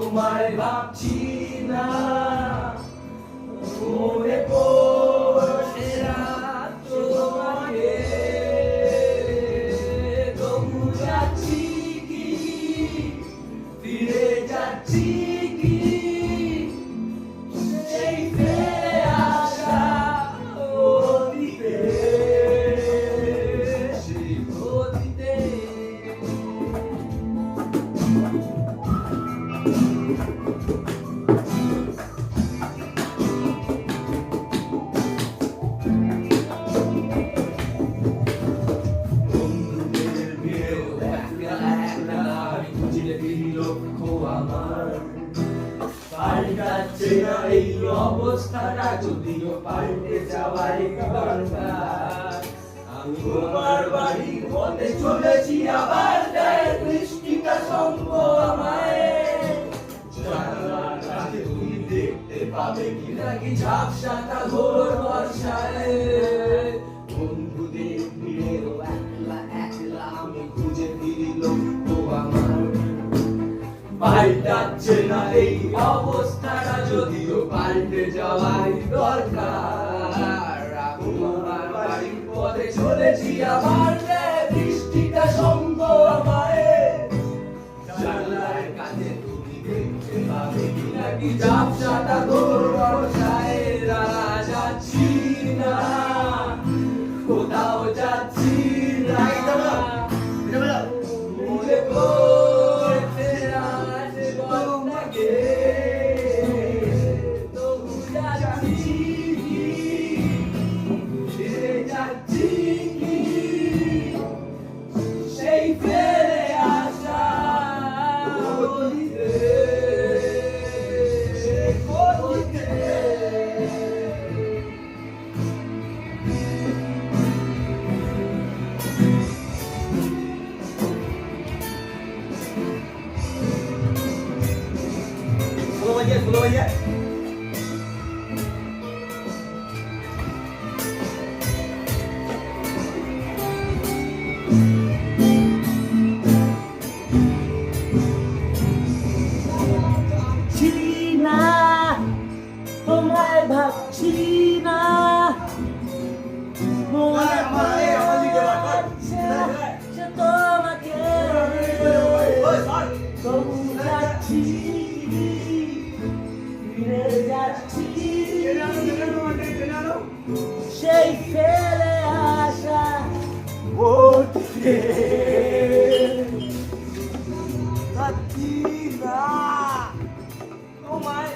তোমায় ভাবছি না, মনে পড়ছে রাত তোমাকে, তবু যাচ্ছি কি, ফিরে যাচ্ছি কি, সেই ফিরে আসা অতীতে, সেই অতীতে। পাল্টাচ্ছে না এই অবস্থাটা, যদিও পাল্টে যাওয়ার দরকার। আমি তোমার বাড়ির পথে চলেছি, আবার দেয় বৃষ্টিটা সঙ্গ আমায়। জানালার কাছে তুমি দেখতে পাবে কি নাকি ঝাপসাটা ঘোর বর্ষায়। বন্ধুদের ভিড়েও একলা একলা আমি খুঁজে ফিরি লক্ষ্য আমার। পাল্টাচ্ছে না এই অবস্থাটা, যদিও পাল্টে যাওয়াই দরকার। তোমার বাড়ির পথে চলেছি, আবার বৃষ্টিটা সঙ্গ আমায়। জানলার কাছে তুমি দেখতে পাবে কি নাকি ঝাপসাটা ঘোর বর্ষায়। যাচ্ছি না, কোথাও যাচ্ছি না, মনে পড়ছে রাত তোমাকে, তবু যাচ্ছি কি, ফিরে যাচ্ছি কি, সেই ফিরে আসা অতীতে, অতীতে। Solo aja. China, তোমায় ভাবছি না, মনে পড়ছে সে তোমাকে, তবু যাচ্ছি, ফিরে যাচ্ছি, সেই ফেলে আসা অতীতে। যাচ্ছি না, তোমায়